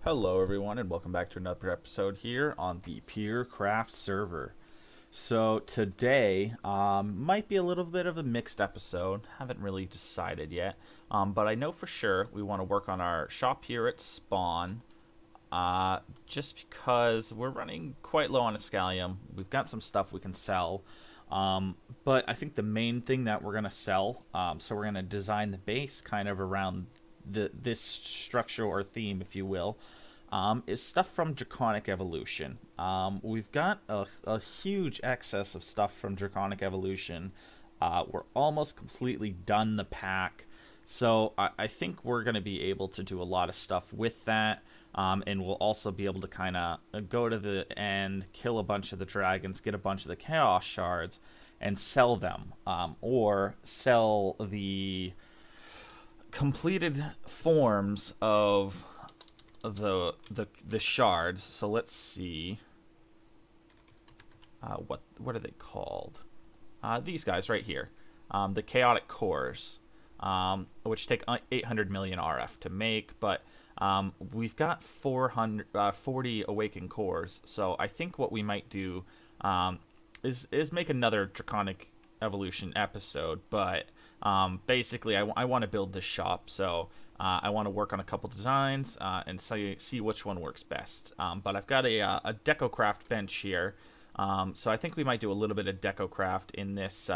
Hello, everyone, and welcome back to another episode here on the PeerCraft server. So today might be a little bit of a mixed episode. Haven't really decided yet, but I know for sure we want to work on our shop here at spawn. Just because we're running quite low on Escalium, we've got some stuff we can sell. But I think the main thing that we're gonna sell, so we're gonna design the base kind of around this structure or theme, if you will, is stuff from Draconic Evolution. We've got a huge excess of stuff from Draconic Evolution. We're almost completely done the pack, so I think we're going to be able to do a lot of stuff with that. And we'll also be able to kind of go to the end, kill a bunch of the dragons, get a bunch of the chaos shards, and sell them, or sell the completed forms of the shards. So let's see, what are they called? These guys right here, the chaotic cores, which take 800 million RF to make, but we've got 440 awakened cores. So I think what we might do is make another Draconic Evolution episode, but basically I want to build this shop, so I want to work on a couple designs and see which one works best. But I've got a DecoCraft bench here, so I think we might do a little bit of DecoCraft in this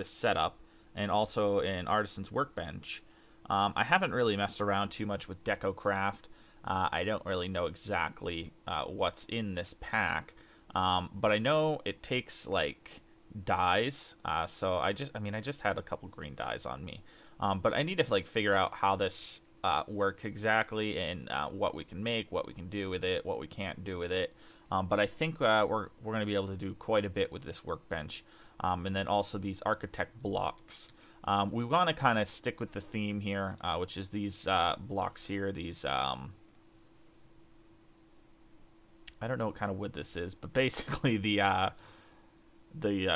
setup, and also an Artisan's Workbench. I haven't really messed around too much with DecoCraft. I don't really know exactly what's in this pack, but I know it takes like dyes. So I just had a couple green dyes on me, but I need to like figure out how this works exactly, and what we can make, what we can do with it, what we can't do with it. But I think we're going to be able to do quite a bit with this workbench, and then also these architect blocks. We want to kind of stick with the theme here, which is these blocks here. These I don't know what kind of wood this is, but basically the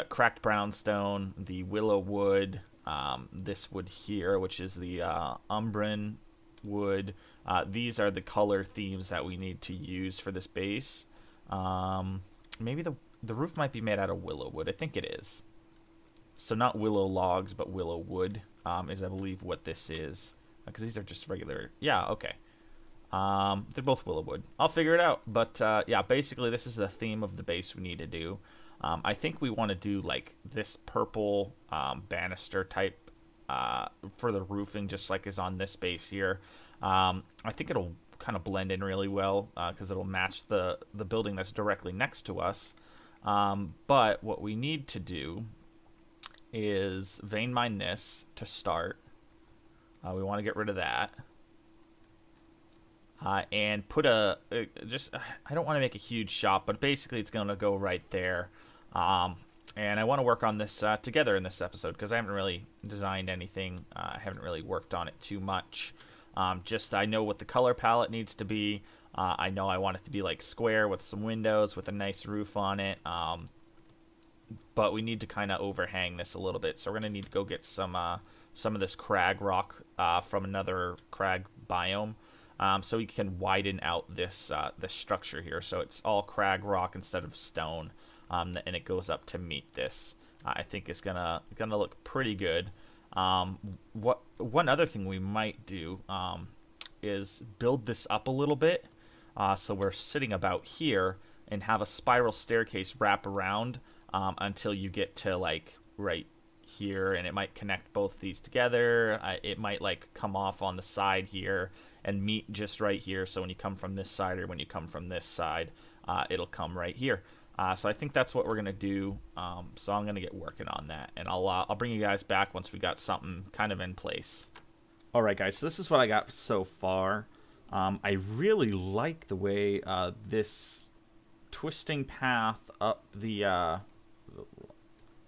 cracked brownstone, the willow wood, this wood here, which is the umbran wood. These are the color themes that we need to use for this base. Maybe the roof might be made out of willow wood. I think it is. So not willow logs, but willow wood is, I believe, what this is. Because these are just regular. Yeah, okay. They're both willow wood. I'll figure it out. But yeah, basically this is the theme of the base we need to do. I think we want to do like this purple banister type for the roofing, just like is on this base here. I think it'll kind of blend in really well because it'll match the building that's directly next to us. But what we need to do is vein mine this to start. We want to get rid of that. And put I don't want to make a huge shop, but basically it's going to go right there. And I want to work on this together in this episode, because I haven't really designed anything. I haven't really worked on it too much. I know what the color palette needs to be. I know I want it to be like square with some windows with a nice roof on it. But we need to kind of overhang this a little bit, so we're going to need to go get some of this crag rock from another crag biome, so we can widen out this structure here, so it's all crag rock instead of stone, and it goes up to meet this. I think it's gonna look pretty good. One other thing we might do is build this up a little bit, so we're sitting about here and have a spiral staircase wrap around until you get to like right here, and it might connect both these together. It might like come off on the side here and meet just right here, so when you come from this side or when you come from this side, it'll come right here. So I think that's what we're gonna do. So I'm gonna get working on that, and I'll bring you guys back once we got something kind of in place. Alright guys, so this is what I got so far. I really like the way this twisting path up the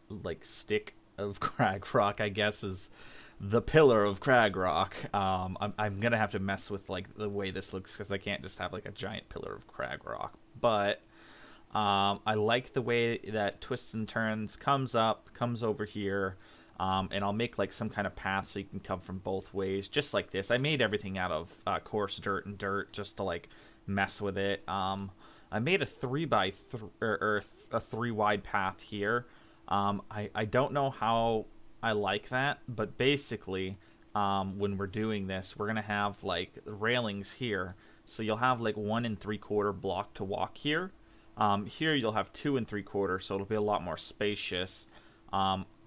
like stick of crag rock, I guess, is the pillar of crag rock. I'm gonna have to mess with like the way this looks, because I can't just have like a giant pillar of crag rock, but I like the way that twists and turns, comes up, comes over here, And I'll make like some kind of path so you can come from both ways, just like this. I made everything out of coarse dirt and dirt just to like mess with it. I made a 3 wide path here. I don't know how I like that, but basically, when we're doing this, we're gonna have like railings here. So you'll have like 1 3/4 block to walk here. Here you'll have 2 3/4, so it'll be a lot more spacious.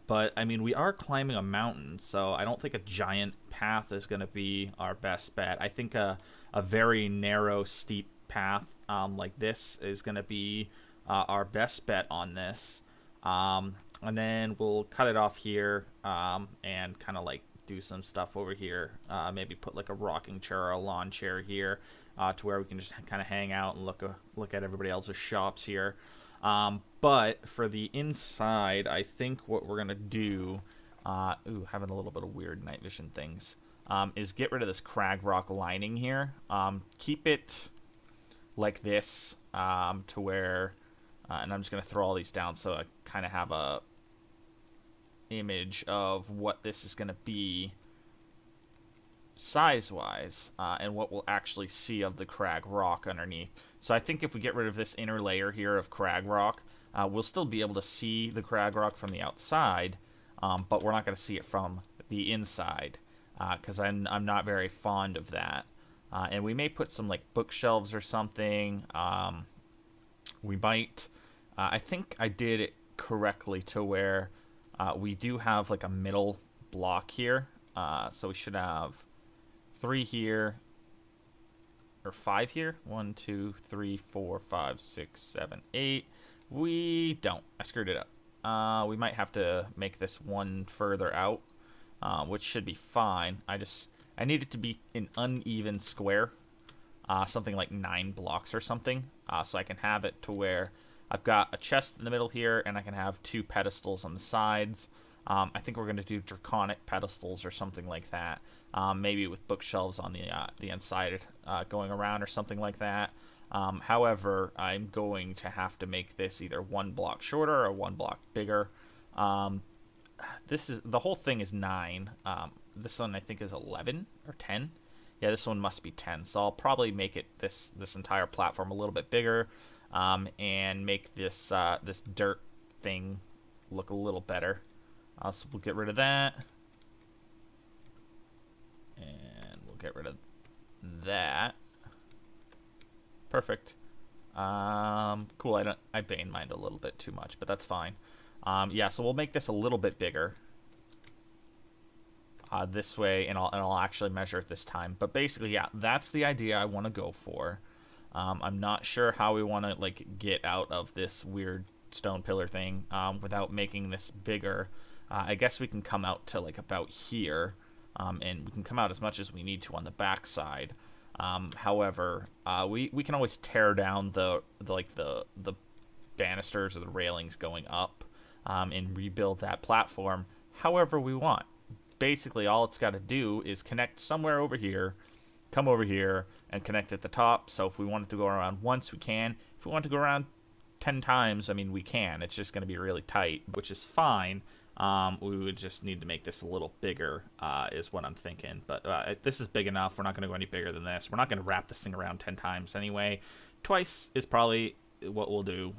But I mean, we are climbing a mountain, so I don't think a giant path is gonna be our best bet. I think a very narrow, steep path like this is gonna be our best bet on this. And then we'll cut it off here and kind of like do some stuff over here. Maybe put like a rocking chair or a lawn chair here to where we can just kind of hang out and look at everybody else's shops here. But for the inside, I think what we're gonna do, having a little bit of weird night vision things, is get rid of this crag rock lining here. Keep it like this to where, and I'm just gonna throw all these down so I kind of have a image of what this is gonna be size-wise, and what we'll actually see of the crag rock underneath. So I think if we get rid of this inner layer here of crag rock, we'll still be able to see the crag rock from the outside, but we're not going to see it from the inside, because I'm not very fond of that. And we may put some like bookshelves or something. We might, I think I did it correctly to where we do have like a middle block here. So we should have 3 here, or 5 here. 1, 2, 3, 4, 5, 6, 7, 8. We don't. I screwed it up. We might have to make this one further out, which should be fine. I need it to be an uneven square, something like 9 blocks or something, so I can have it to where I've got a chest in the middle here, and I can have 2 pedestals on the sides. I think we're going to do draconic pedestals or something like that. Maybe with bookshelves on the inside going around or something like that. However, I'm going to have to make this either 1 block shorter or 1 block bigger. The whole thing is 9. This one I think is 11 or 10. Yeah, this one must be 10. So I'll probably make it this entire platform a little bit bigger, and make this this dirt thing look a little better. So we'll get rid of that, and we'll get rid of that. Perfect. Cool. I bane mined a little bit too much, but that's fine. Yeah, so we'll make this a little bit bigger this way, and I'll actually measure it this time. But basically, yeah, that's the idea I want to go for. I'm not sure how we want to like get out of this weird stone pillar thing without making this bigger. I guess we can come out to like about here, and we can come out as much as we need to on the back side. However, we can always tear down the banisters or the railings going up, and rebuild that platform however we want. Basically, all it's got to do is connect somewhere over here, come over here, and connect at the top. So if we wanted to go around once, we can. If we want to go around 10 times, I mean, we can. It's just going to be really tight, which is fine. We would just need to make this a little bigger, is what I'm thinking. But this is big enough. We're not going to go any bigger than this. We're not going to wrap this thing around 10 times anyway. Twice is probably what we'll do,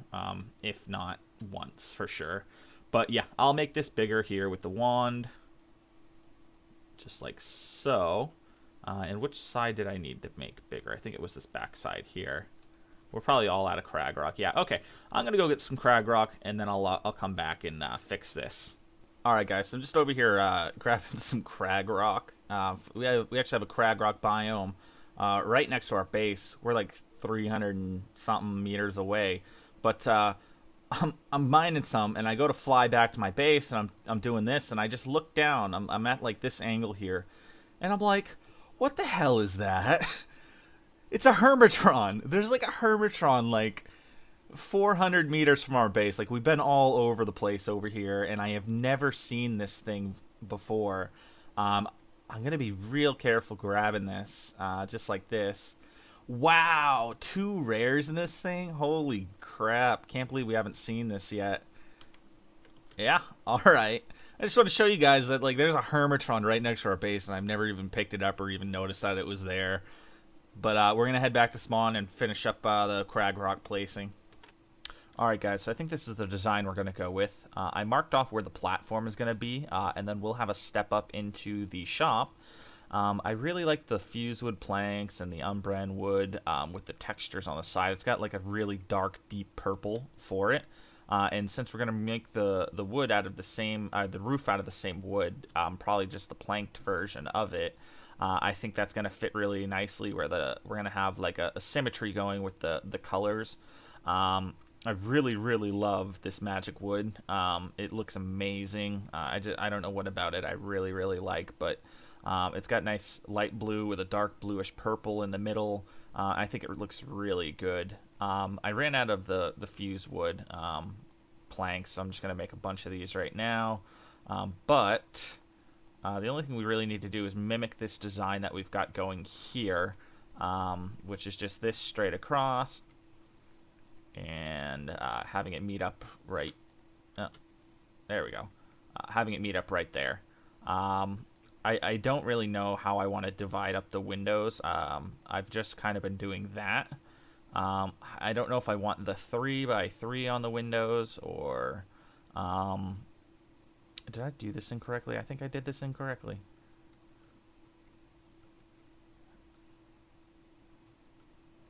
if not once for sure. But yeah, I'll make this bigger here with the wand, just like so. And which side did I need to make bigger? I think it was this back side here. We're probably all out of crag rock. Yeah, okay. I'm going to go get some crag rock, and then I'll come back and fix this. All right, guys, so I'm just over here grabbing some crag rock. We actually have a crag rock biome right next to our base. We're like 300 and something meters away. But I'm mining some, and I go to fly back to my base, and I'm doing this, and I just look down. I'm at like this angle here, and I'm like, what the hell is that? It's a Hermitron. There's like a Hermitron like 400 meters from our base. Like, we've been all over the place over here, and I have never seen this thing before. I'm gonna be real careful grabbing this, just like this. Wow, 2 rares in this thing. Holy crap, can't believe we haven't seen this yet. Yeah, all right. I just want to show you guys that like there's a Hermitron right next to our base, and I've never even picked it up or even noticed that it was there. But we're gonna head back to spawn and finish up the crag rock placing. Alright guys, so I think this is the design we're going to go with. I marked off where the platform is going to be, and then we'll have a step up into the shop. I really like the fuse wood planks and the umbran wood with the textures on the side. It's got like a really dark, deep purple for it. And since we're going to make the wood out of the same, the roof out of the same wood, probably just the planked version of it, I think that's going to fit really nicely where we're going to have like a symmetry going with the colors. I really, really love this magic wood. It looks amazing. I don't know what about it I really, really like, but it's got nice light blue with a dark bluish purple in the middle. I think it looks really good. I ran out of the fuse wood planks, so I'm just going to make a bunch of these right now. But the only thing we really need to do is mimic this design that we've got going here, which is just this straight across. And having it meet up right, there we go, having it meet up right there. I don't really know how I want to divide up the windows. I've just kind of been doing that. I don't know if I want the 3x3 on the windows or did I do this incorrectly? I think I did this incorrectly.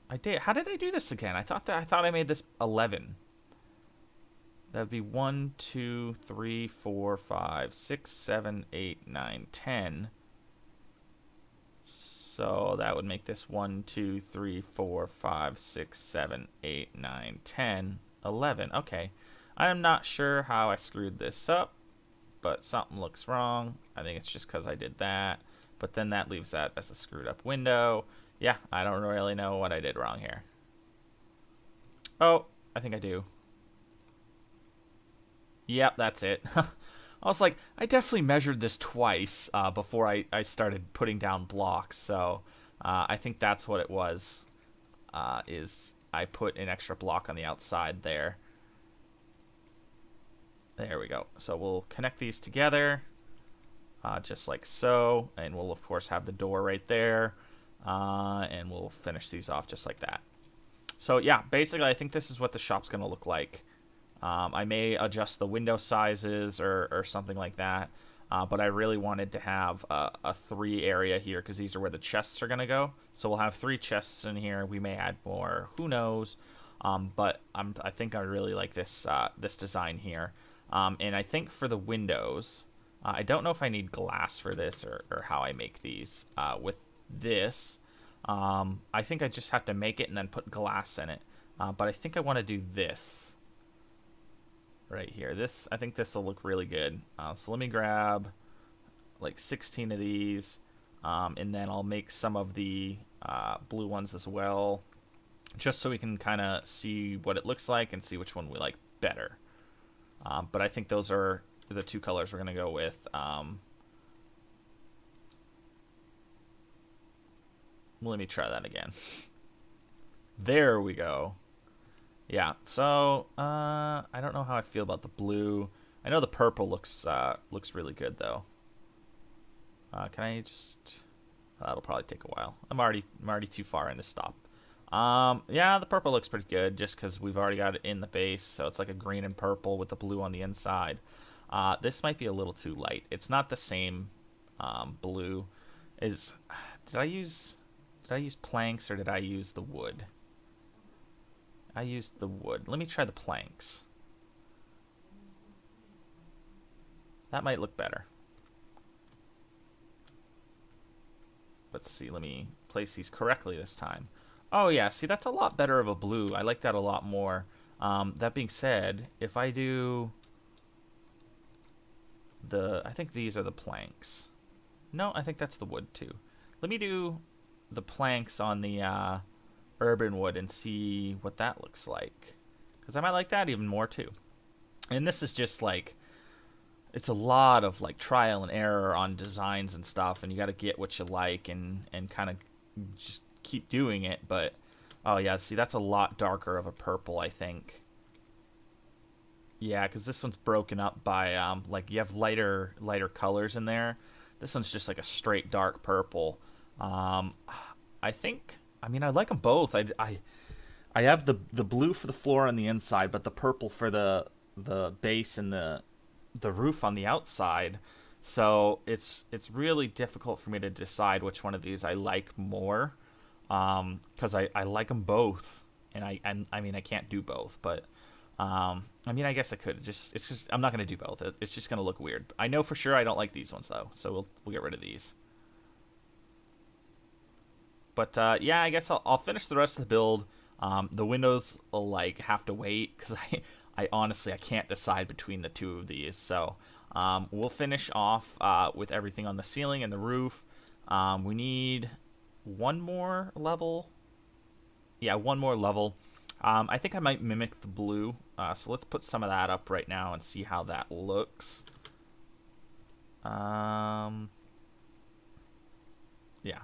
I did. How did I do this again? I thought I made this 11. That would be 1, 2, 3, 4, 5, 6, 7, 8, 9, 10. So that would make this 1, 2, 3, 4, 5, 6, 7, 8, 9, 10, 11. Okay. I am not sure how I screwed this up, but something looks wrong. I think it's just because I did that. But then that leaves that as a screwed up window. Yeah, I don't really know what I did wrong here. Oh, I think I do. Yep, that's it. I was like, I definitely measured this twice before I started putting down blocks. So I think that's what it was, is I put an extra block on the outside there. There we go. So we'll connect these together just like so. And we'll, of course, have the door right there. And we'll finish these off just like that. So yeah, basically I think this is what the shop's going to look like. I may adjust the window sizes or something like that, but I really wanted to have a 3 area here because these are where the chests are going to go. So we'll have 3 chests in here. We may add more, who knows, but I think I really like this this design here. And I think for the windows, I don't know if I need glass for this or how I make these with this. I think I just have to make it and then put glass in it. But I think I want to do this right here. I think this will look really good. So let me grab like 16 of these, and then I'll make some of the blue ones as well, just so we can kind of see what it looks like and see which one we like better. But I think those are the 2 colors we're going to go with. Let me try that again. There we go. Yeah, so I don't know how I feel about the blue. I know the purple looks really good though. Can I just? That'll probably take a while. I'm already too far in to stop. Yeah, the purple looks pretty good just because we've already got it in the base, so it's like a green and purple with the blue on the inside. This might be a little too light. It's not the same blue. Did I use planks or did I use the wood? I used the wood. Let me try the planks. That might look better. Let's see. Let me place these correctly this time. Oh, yeah. See, that's a lot better of a blue. I like that a lot more. That being said, if I do I think these are the planks. No, I think that's the wood too. Let me do the planks on the urban wood and see what that looks like, because I might like that even more too. And this is just like, it's a lot of like trial and error on designs and stuff, and you got to get what you like and kind of just keep doing it. But oh yeah, see, that's a lot darker of a purple, I think. Yeah, because this one's broken up by like you have lighter colors in there. This one's just like a straight dark purple. Um, I think. I mean, I like them both. I have the blue for the floor on the inside, but the purple for the base and the roof on the outside. So it's really difficult for me to decide which one of these I like more, because I like them both, and I mean I can't do both, but I mean I guess I could. It's just I'm not gonna do both. It's just gonna look weird. I know for sure I don't like these ones though, so we'll get rid of these. But yeah, I guess I'll finish the rest of the build. The windows will like have to wait because I honestly I can't decide between the two of these. So we'll finish off with everything on the ceiling and the roof. We need one more level. Yeah, one more level. I think I might mimic the blue. So let's put some of that up right now and see how that looks. Yeah,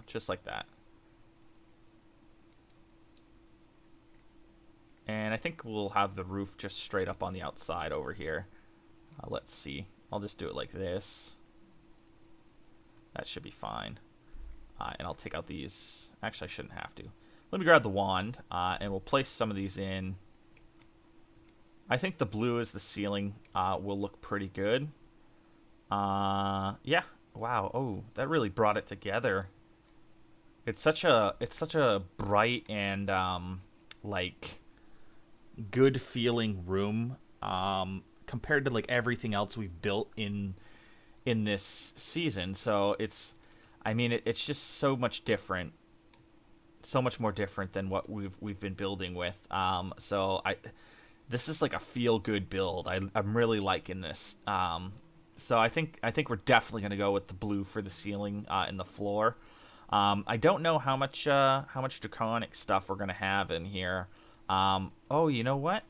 just like that. And I think we'll have the roof just straight up on the outside over here. Let's see. I'll just do it like this. That should be fine. And I'll take out these. Actually, I shouldn't have to. Let me grab the wand, and we'll place some of these in. I think the blue as the ceiling will look pretty good. Yeah. Wow. Oh, that really brought it together. It's such a bright and like good feeling room compared to like everything else we've built in this season. So it's I mean it's just so much different, so much more different than what we've been building with. So this is like a feel good build. I'm really liking this. So I think we're definitely gonna go with the blue for the ceiling and the floor. I don't know how much draconic stuff we're gonna have in here. Oh, you know what?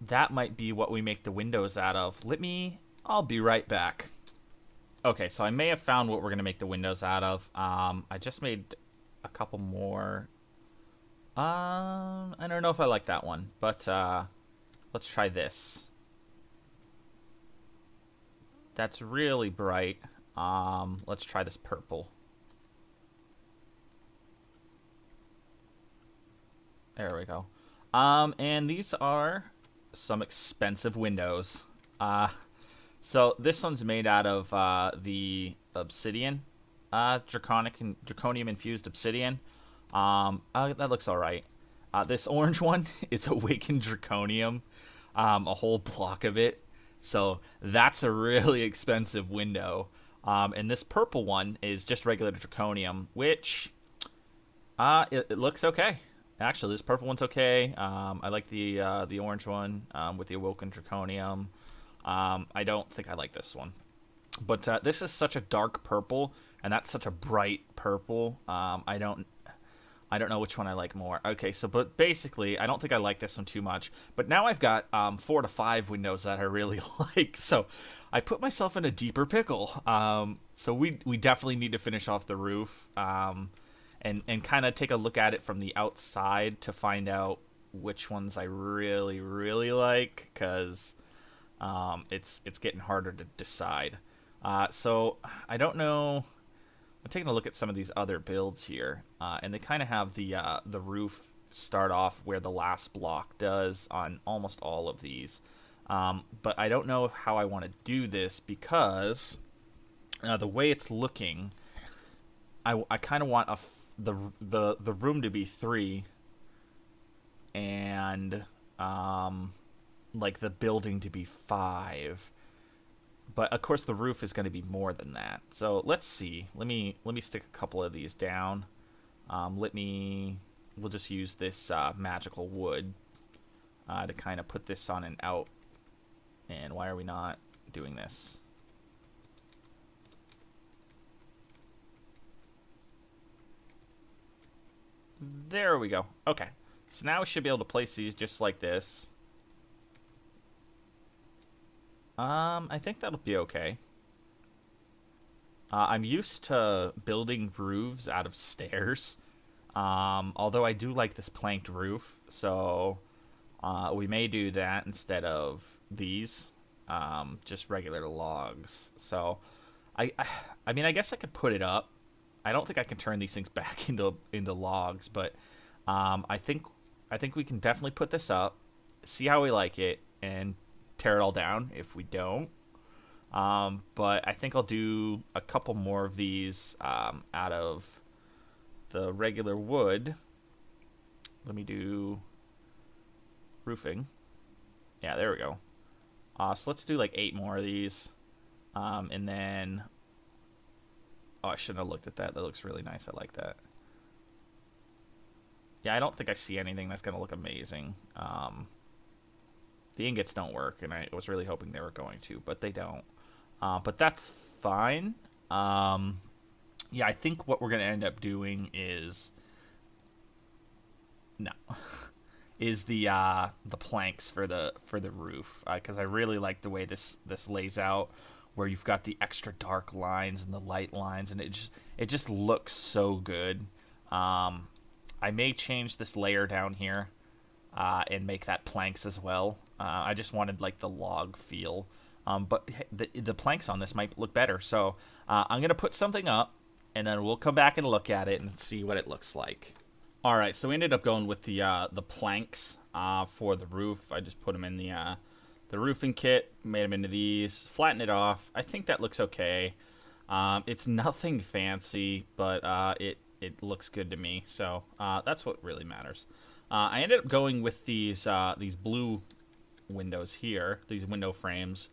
That might be what we make the windows out of. I'll be right back. Okay, so I may have found what we're going to make the windows out of. I just made a couple more. I don't know if I like that one, but let's try this. That's really bright. Let's try this purple. There we go. And these are some expensive windows. So this one's made out of the obsidian, draconium infused obsidian. That looks all right. This orange one is awakened draconium, a whole block of it. So that's a really expensive window. And this purple one is just regular draconium, which it looks okay. Actually, this purple one's okay. I like the orange one with the awoken draconium. I don't think I like this one, but this is such a dark purple, and that's such a bright purple. I don't know which one I like more. Okay, so but basically, I don't think I like this one too much. But now I've got 4 to 5 windows that I really like. So I put myself in a deeper pickle. So we definitely need to finish off the roof. And kind of take a look at it from the outside to find out which ones I really, really like, because it's getting harder to decide. So I don't know. I'm taking a look at some of these other builds here, and they kind of have the roof start off where the last block does on almost all of these. But I don't know how I want to do this because the way it's looking, I kind of want the room to be 3 and like the building to be 5, but of course the roof is going to be more than that. So let's see. Let me stick a couple of these down. We'll just use this magical wood to kind of put this on and out. And why are we not doing this? There we go. Okay. So now we should be able to place these just like this. I think that'll be okay. I'm used to building roofs out of stairs. Although I do like this planked roof. So We may do that instead of these, just regular logs. So, I mean, I guess I could put it up. I don't think I can turn these things back into logs, but I think we can definitely put this up, see how we like it, and tear it all down if we don't. But I think I'll do a couple more of these out of the regular wood. Let me do roofing. Yeah, there we go. So let's do like 8 more of these. And then... Oh, I shouldn't have looked at that. That looks really nice. I like that. Yeah, I don't think I see anything that's going to look amazing. The ingots don't work, and I was really hoping they were going to, but they don't. But that's fine. Yeah, I think what we're going to end up doing is... No. is the planks for the roof. Because I really like the way this lays out, where you've got the extra dark lines and the light lines, and it just looks so good. I may change this layer down here and make that planks as well. I just wanted like the log feel. But the planks on this might look better. So I'm going to put something up, and then we'll come back and look at it and see what it looks like. All right, so we ended up going with the planks for the roof. I just put them in the roofing kit, made them into these, flattened it off. I think that looks okay. It's nothing fancy, but it looks good to me. So that's what really matters. I ended up going with these blue windows here, these window frames,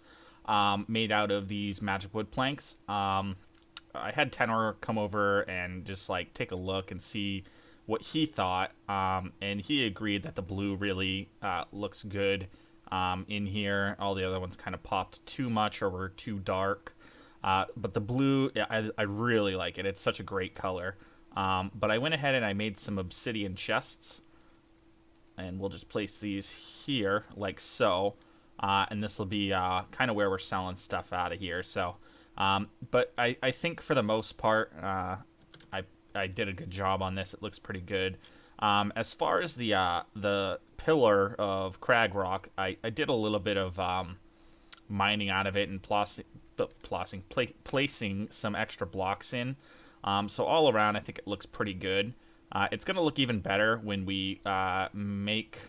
made out of these magic wood planks. I had Tenor come over and just like take a look and see what he thought, and he agreed that the blue really looks good in here. All the other ones kind of popped too much or were too dark, but the blue, I really like it. It's such a great color. But I went ahead and I made some obsidian chests, and we'll just place these here like so, and this will be kind of where we're selling stuff out of here. So but I think for the most part I did a good job on this. It looks pretty good. As far as the pillar of crag rock, I did a little bit of mining out of it and placing some extra blocks in. So all around, I think it looks pretty good. It's going to look even better when we make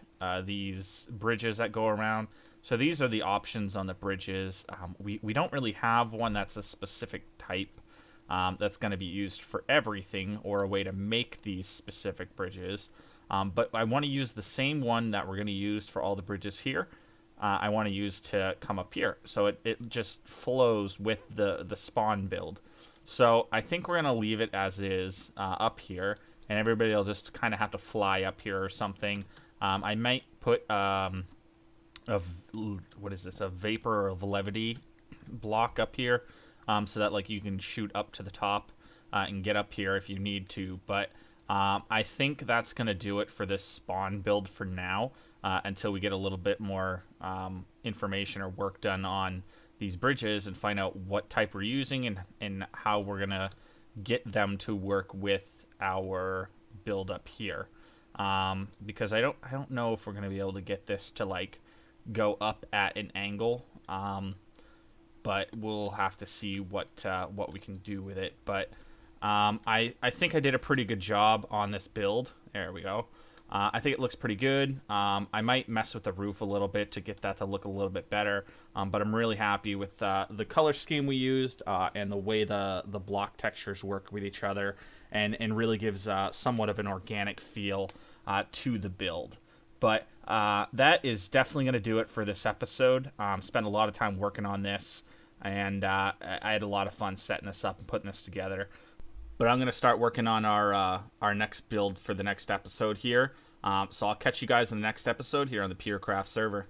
these bridges that go around. So these are the options on the bridges. We don't really have one that's a specific type that's going to be used for everything, or a way to make these specific bridges. But I want to use the same one that we're going to use for all the bridges here. I want to use to come up here. So it just flows with the spawn build. So I think we're going to leave it as is up here, and everybody will just kind of have to fly up here or something. I might put what is this? A vapor or levity block up here, so that like you can shoot up to the top and get up here if you need to. But I think that's going to do it for this spawn build for now, until we get a little bit more information or work done on these bridges and find out what type we're using and how we're going to get them to work with our build up here. Because I don't know if we're going to be able to get this to like go up at an angle. But we'll have to see what we can do with it. But I think I did a pretty good job on this build. There we go. I think it looks pretty good. I might mess with the roof a little bit to get that to look a little bit better. But I'm really happy with the color scheme we used and the way the block textures work with each other, and really gives somewhat of an organic feel to the build. But that is definitely going to do it for this episode. Spent a lot of time working on this, and I had a lot of fun setting this up and putting this together. But I'm going to start working on our next build for the next episode here. So I'll catch you guys in the next episode here on the PeerCraft server.